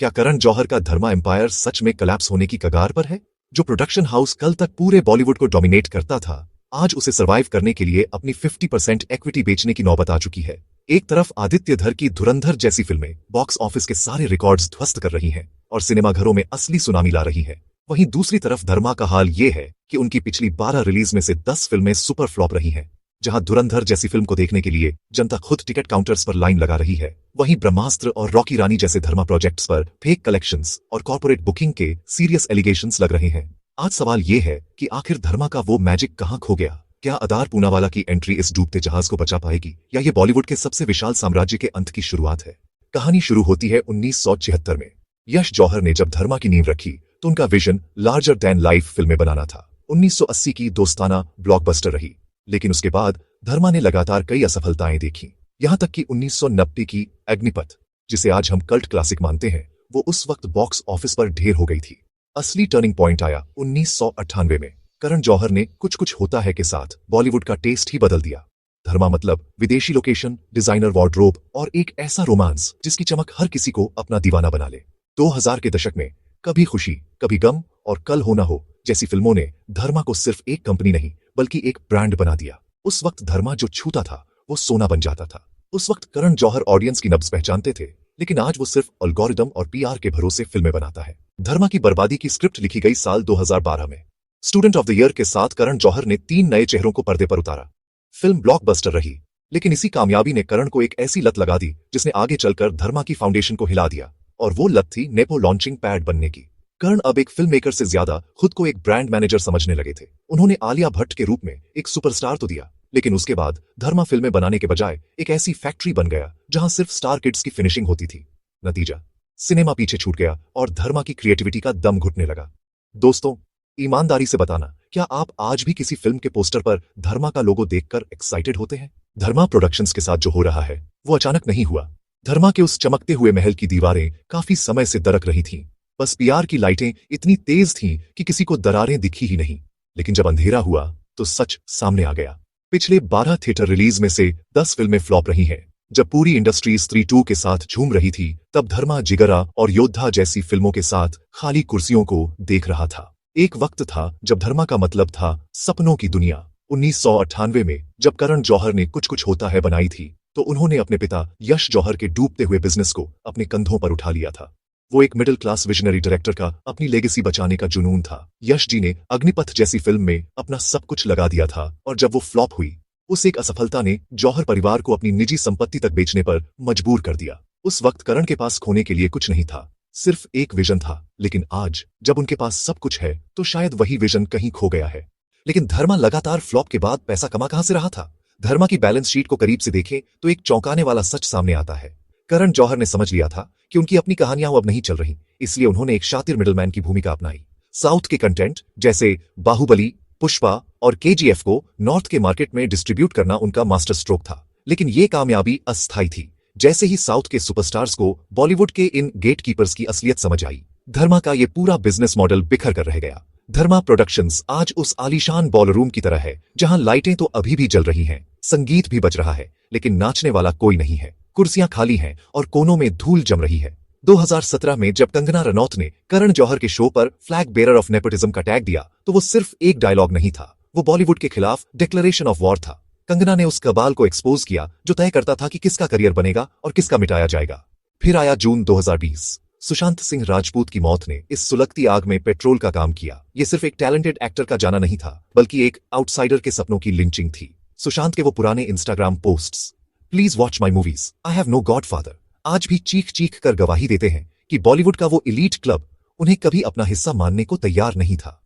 क्या करण जौहर का धर्मा एम्पायर सच में कलैप्स होने की कगार पर है? जो प्रोडक्शन हाउस कल तक पूरे बॉलीवुड को डोमिनेट करता था, आज उसे सर्वाइव करने के लिए अपनी 50% इक्विटी बेचने की नौबत आ चुकी है। एक तरफ आदित्य धर की धुरंधर जैसी फिल्में बॉक्स ऑफिस के सारे रिकॉर्ड्स ध्वस्त कर रही हैं और सिनेमाघरों में असली सुनामी ला रही है, वहीं दूसरी तरफ धर्मा का हाल ये है कि उनकी पिछली 12 रिलीज में से 10 फिल्में सुपर फ्लॉप रही हैं। जहां धुरंधर जैसी फिल्म को देखने के लिए जनता खुद टिकट काउंटर्स पर लाइन लगा रही है, वहीं ब्रह्मास्त्र और रॉकी रानी जैसे धर्मा प्रोजेक्ट्स पर फेक कलेक्शंस और कॉर्पोरेट बुकिंग के सीरियस एलिगेशंस लग रहे हैं। आज सवाल ये है कि आखिर धर्मा का वो मैजिक कहां खो गया? क्या अदार पूनावाला की एंट्री इस डूबते जहाज को बचा पाएगी, या ये बॉलीवुड के सबसे विशाल साम्राज्य के अंत की शुरुआत है? कहानी शुरू होती है 1976 में। यश जौहर ने जब धर्मा की नींव रखी तो उनका विजन लार्जर देन लाइफ फिल्में बनाना था। 1980 की दोस्ताना ब्लॉकबस्टर रही, लेकिन उसके बाद धर्मा ने लगातार कई असफलताएं देखी। यहां तक कि 1990 की अग्निपथ, जिसे आज हम कल्ट क्लासिक मानते हैं, वो उस वक्त बॉक्स ऑफिस पर ढेर हो गई थी। असली टर्निंग पॉइंट आया 1998 में। करण जौहर ने कुछ कुछ होता है के साथ बॉलीवुड का टेस्ट ही बदल दिया। धर्मा मतलब विदेशी लोकेशन, डिजाइनर वार्डरोब और एक ऐसा रोमांस जिसकी चमक हर किसी को अपना दीवाना बना ले। 2000 के दशक में कभी खुशी कभी गम और कल हो ना हो जैसी फिल्मों ने धर्मा को सिर्फ एक कंपनी नहीं बल्कि एक ब्रांड बना दिया। उस वक्त धर्मा जो छूता था वो सोना बन जाता था। उस वक्त करण जौहर ऑडियंस की नब्ज पहचानते थे, लेकिन आज वो सिर्फ एल्गोरिदम और पीआर के भरोसे फिल्में बनाता है। धर्मा की बर्बादी की स्क्रिप्ट लिखी गई साल 2012 में। स्टूडेंट ऑफ द ईयर के साथ करण जौहर ने 3 नए चेहरों को पर्दे पर उतारा। फिल्म ब्लॉकबस्टर रही, लेकिन इसी कामयाबी ने करण को एक ऐसी लत लगा दी जिसने आगे चलकर धर्मा की फाउंडेशन को हिला दिया, और वो लत थी नेपो लॉन्चिंग पैड बनने की। करण अब एक फिल्म मेकर से ज्यादा खुद को एक ब्रांड मैनेजर समझने लगे थे। उन्होंने आलिया भट्ट के रूप में एक सुपरस्टार तो दिया, लेकिन उसके बाद धर्मा फिल्में बनाने के बजाय एक ऐसी फैक्ट्री बन गया जहां सिर्फ स्टार किड्स की फिनिशिंग होती थी। नतीजा, सिनेमा पीछे छूट गया और धर्मा की क्रिएटिविटी का दम घुटने लगा। दोस्तों, ईमानदारी से बताना, क्या आप आज भी किसी फिल्म के पोस्टर पर धर्मा का लोगो देखकर एक्साइटेड होते हैं? धर्मा प्रोडक्शंस के साथ जो हो रहा है वो अचानक नहीं हुआ। धर्मा के उस चमकते हुए महल की दीवारें काफी समय से दरक रही थीं। बस पीआर की लाइटें इतनी तेज थीं कि किसी को दरारें दिखी ही नहीं। लेकिन जब अंधेरा हुआ तो सच सामने आ गया। पिछले 12 थिएटर रिलीज में से 10 फिल्में फ्लॉप रही हैं। जब पूरी इंडस्ट्री स्त्री 2 के साथ झूम रही थी, तब धर्मा जिगरा और योद्धा जैसी फिल्मों के साथ खाली कुर्सियों को देख रहा था। एक वक्त था जब धर्मा का मतलब था सपनों की दुनिया। 1998 में जब करण जौहर ने कुछ कुछ होता है बनाई थी, तो उन्होंने अपने पिता यश जौहर के डूबते हुए बिजनेस को अपने कंधों पर उठा लिया था। वो एक मिडिल क्लास विजनरी डायरेक्टर का अपनी लेगेसी बचाने का जुनून था। यश जी ने अग्निपथ जैसी फिल्म में अपना सब कुछ लगा दिया था, और जब वो फ्लॉप हुई, उस एक असफलता ने जौहर परिवार को अपनी निजी संपत्ति तक बेचने पर मजबूर कर दिया। उस वक्त करण के पास खोने के लिए कुछ नहीं था, सिर्फ एक विजन था। लेकिन आज जब उनके पास सब कुछ है तो शायद वही विजन कहीं खो गया है। लेकिन धर्मा लगातार फ्लॉप के बाद पैसा कमा कहां से रहा था? धर्मा की बैलेंस शीट को करीब से देखें तो एक चौंकाने वाला सच सामने आता है। करण जौहर ने समझ लिया था कि उनकी अपनी कहानियां अब नहीं चल रही, इसलिए उन्होंने एक शातिर मिडलमैन की भूमिका अपनाई। साउथ के कंटेंट जैसे बाहुबली, पुष्पा और केजीएफ को नॉर्थ के मार्केट में डिस्ट्रीब्यूट करना उनका मास्टर स्ट्रोक था। लेकिन ये कामयाबी अस्थायी थी। जैसे ही साउथ के सुपरस्टार्स को बॉलीवुड के इन गेटकीपर्स की असलियत समझ आई, धर्मा का ये पूरा बिजनेस मॉडल बिखर कर रह गया। धर्मा प्रोडक्शंस आज उस आलीशान बॉलरूम की तरह है जहां लाइटें तो अभी भी जल रही हैं, संगीत भी बज रहा है, लेकिन नाचने वाला कोई नहीं है। कुर्सियां खाली हैं और कोनों में धूल जम रही है। 2017 में जब कंगना रनौत ने करण जौहर के शो पर फ्लैग बेरर ऑफ नेपोटिज्म का टैग दिया, तो वो सिर्फ एक डायलॉग नहीं था, वो बॉलीवुड के खिलाफ डिक्लेरेशन ऑफ वॉर था। कंगना ने उस कबाल को एक्सपोज किया जो तय करता था कि किसका करियर बनेगा और किसका मिटाया जाएगा। फिर आया जून 2020। सुशांत सिंह राजपूत की मौत ने इस सुलगती आग में पेट्रोल का काम किया। ये सिर्फ एक टैलेंटेड एक्टर का जाना नहीं था, बल्कि एक आउटसाइडर के सपनों की लिंचिंग थी। सुशांत के वो पुराने Instagram posts, please watch my movies, I have no godfather, आज भी चीख चीख कर गवाही देते हैं कि बॉलीवुड का वो इलीट क्लब उन्हें कभी अपना हिस्सा मानने को तैयार नहीं था।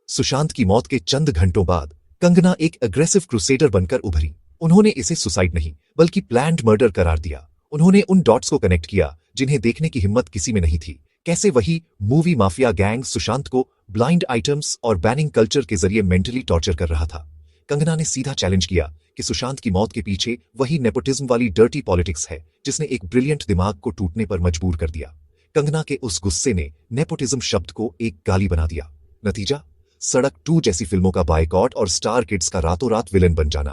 सुशांत की मौत के चंद घंटों बाद कंगना एक अग्रेसिव क्रूसेडर बनकर उभरी। उन्होंने इसे सुसाइड नहीं बल्कि प्लान्ड मर्डर करार दिया। उन्होंने उन डॉट्स को कनेक्ट किया जिन्हें देखने की हिम्मत किसी में नहीं थी। कैसे वही मूवी माफिया गैंग सुशांत को ब्लाइंड आइटम्स और बैनिंग कल्चर के जरिए मेंटली टॉर्चर कर रहा था। कंगना ने सीधा चैलेंज किया कि सुशांत की मौत के पीछे वही नेपोटिज्म वाली डर्टी पॉलिटिक्स है जिसने एक ब्रिलियंट दिमाग को टूटने पर मजबूर कर दिया। कंगना के उस गुस्से ने नेपोटिज्म शब्द को एक गाली बना दिया। नतीजा, सड़क 2 जैसी फिल्मों का बायकॉट और स्टार किड्स का रातों रात विलेन बन जाना।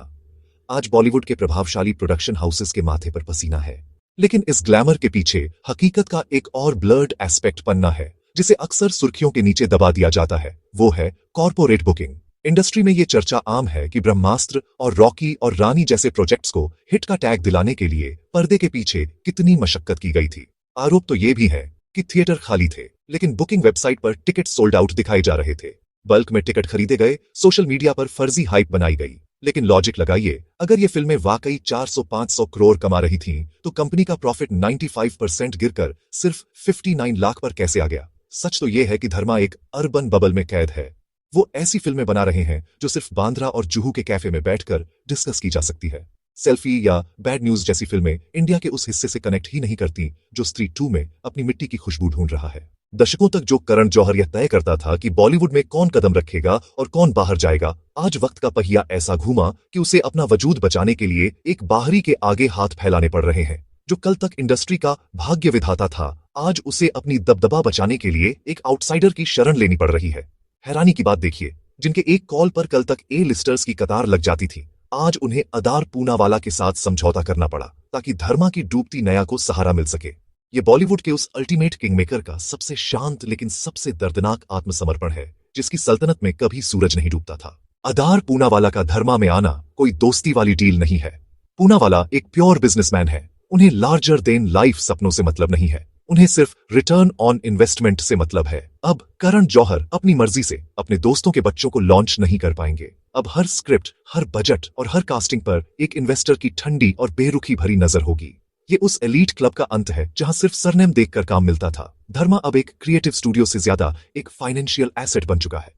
आज बॉलीवुड के प्रभावशाली प्रोडक्शन हाउसेस के माथे पर पसीना है। लेकिन इस ग्लैमर के पीछे हकीकत का एक और ब्लर्ड एस्पेक्ट पन्ना है जिसे अक्सर सुर्खियों के नीचे दबा दिया जाता है। वो है कॉर्पोरेट बुकिंग। इंडस्ट्री में ये चर्चा आम है कि ब्रह्मास्त्र और रॉकी और रानी जैसे प्रोजेक्ट्स को हिट का टैग दिलाने के लिए पर्दे के पीछे कितनी मशक्कत की गई थी। आरोप तो ये भी है कि थिएटर खाली थे, लेकिन बुकिंग वेबसाइट पर टिकट सोल्ड आउट दिखाए जा रहे थे। बल्क में टिकट खरीदे गए, सोशल मीडिया पर फर्जी हाइप बनाई गई। लेकिन लॉजिक लगाइए, अगर ये फिल्में वाकई 400-500 करोड़ कमा रही थीं, तो कंपनी का प्रॉफिट 95% गिरकर सिर्फ 59 लाख पर कैसे आ गया? सच तो यह है कि धर्मा एक अर्बन बबल में कैद है। वो ऐसी फिल्में बना रहे हैं जो सिर्फ बांद्रा और जुहू के कैफे में बैठकर डिस्कस की जा सकती है। सेल्फी या बैड न्यूज जैसी फिल्में इंडिया के उस हिस्से से कनेक्ट ही नहीं करती जो स्त्री 2 में अपनी मिट्टी की खुशबू ढूंढ रहा है। दशकों तक जो करण जौहर यह तय करता था कि बॉलीवुड में कौन कदम रखेगा और कौन बाहर जाएगा, आज वक्त का पहिया ऐसा घूमा कि उसे अपना वजूद बचाने के लिए एक बाहरी के आगे हाथ फैलाने पड़ रहे हैं। जो कल तक इंडस्ट्री का भाग्य विधाता था, आज उसे अपनी दबदबा बचाने के लिए एक आउटसाइडर की शरण लेनी पड़ रही है। हैरानी की बात देखिए, जिनके एक कॉल पर कल तक ए लिस्टर्स की कतार लग जाती थी, आज उन्हें अदार पूनावाला के साथ समझौता करना पड़ा ताकि धर्मा की डूबती नया को सहारा मिल सके। ये बॉलीवुड के उस अल्टीमेट किंगमेकर का सबसे शांत लेकिन सबसे दर्दनाक आत्मसमर्पण है जिसकी सल्तनत में कभी सूरज नहीं डूबता था। अदार पूनावाला का धर्मा में आना कोई दोस्ती वाली डील नहीं है। पूनावाला एक प्योर बिजनेसमैन है। उन्हें लार्जर देन लाइफ सपनों से मतलब नहीं है, उन्हें सिर्फ रिटर्न ऑन इन्वेस्टमेंट से मतलब है। अब करण जौहर अपनी मर्जी से अपने दोस्तों के बच्चों को लॉन्च नहीं कर पाएंगे। अब हर स्क्रिप्ट, हर बजट और हर कास्टिंग पर एक इन्वेस्टर की ठंडी और बेरुखी भरी नजर होगी। ये उस एलीट क्लब का अंत है जहां सिर्फ सरनेम देखकर काम मिलता था। धर्मा अब एक क्रिएटिव स्टूडियो से ज्यादा एक फाइनेंशियल एसेट बन चुका है।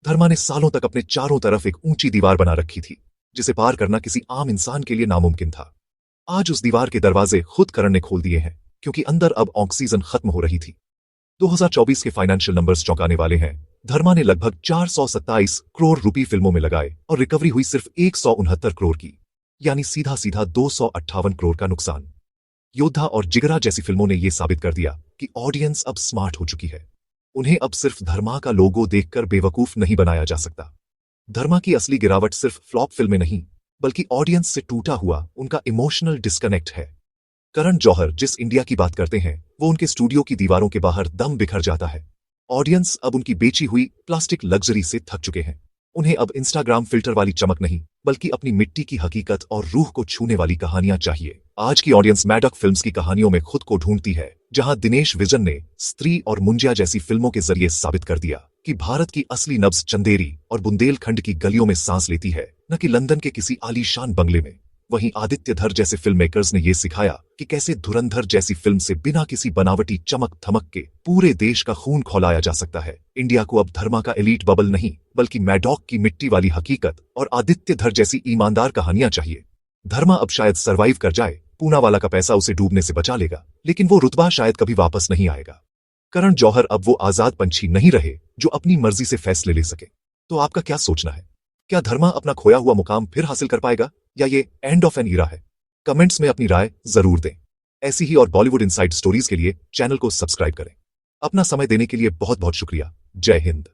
धर्मा ने सालों तक अपने चारों तरफ एक ऊंची दीवार बना रखी थी जिसे पार करना किसी आम इंसान के लिए नामुमकिन था। आज उस दीवार के दरवाजे खुद करण ने खोल दिए हैं, क्योंकि अंदर अब ऑक्सीजन खत्म हो रही थी। 2024 के फाइनेंशियल नंबर्स चौंकाने वाले हैं। धर्मा ने लगभग 427 करोड़ रुपए फिल्मों में लगाए और रिकवरी हुई सिर्फ 169 करोड़ की, यानी सीधा सीधा 258 करोड़ का नुकसान। योद्धा और जिगरा जैसी फिल्मों ने यह साबित कर दिया कि ऑडियंस अब स्मार्ट हो चुकी है। उन्हें अब सिर्फ धर्मा का लोगो देखकर बेवकूफ नहीं बनाया जा सकता। धर्मा की असली गिरावट सिर्फ फ्लॉप फिल्में नहीं, बल्कि ऑडियंस से टूटा हुआ उनका इमोशनल डिस्कनेक्ट है। करण जौहर जिस इंडिया की बात करते हैं, वो उनके स्टूडियो की दीवारों के बाहर दम बिखर जाता है। ऑडियंस अब उनकी बेची हुई प्लास्टिक लग्जरी से थक चुके हैं। उन्हें अब इंस्टाग्राम फिल्टर वाली चमक नहीं, बल्कि अपनी मिट्टी की हकीकत और रूह को छूने वाली कहानियां चाहिए। आज की ऑडियंस मैडॉक फिल्म्स की कहानियों में खुद को ढूंढती है, जहां दिनेश विजन ने स्त्री और मुंजिया जैसी फिल्मों के जरिए साबित कर दिया कि भारत की असली नब्ज चंदेरी और बुंदेलखंड की गलियों में सांस लेती है, न कि लंदन के किसी आलीशान बंगले में। वहीं आदित्य धर जैसे फिल्म मेकर्स ने यह सिखाया कि कैसे धुरंधर जैसी फिल्म से बिना किसी बनावटी चमक धमक के पूरे देश का खून खौलाया जा सकता है। इंडिया को अब धर्मा का एलीट बबल नहीं, बल्कि मैडॉक की मिट्टी वाली हकीकत और आदित्य धर जैसी ईमानदार कहानियां चाहिए। धर्मा अब शायद सरवाइव कर जाए, पूनावाला का पैसा उसे डूबने से बचा लेगा, लेकिन वो रुतबा शायद कभी वापस नहीं आएगा। करण जौहर अब वो आजाद पंछी नहीं रहे जो अपनी मर्जी से फैसले ले सके। तो आपका क्या सोचना है? क्या धर्मा अपना खोया हुआ मुकाम फिर हासिल कर पाएगा, या ये एंड ऑफ एन ईरा है? कमेंट्स में अपनी राय जरूर दें। ऐसी ही और बॉलीवुड इनसाइड स्टोरीज के लिए चैनल को सब्सक्राइब करें। अपना समय देने के लिए बहुत बहुत शुक्रिया। जय हिंद।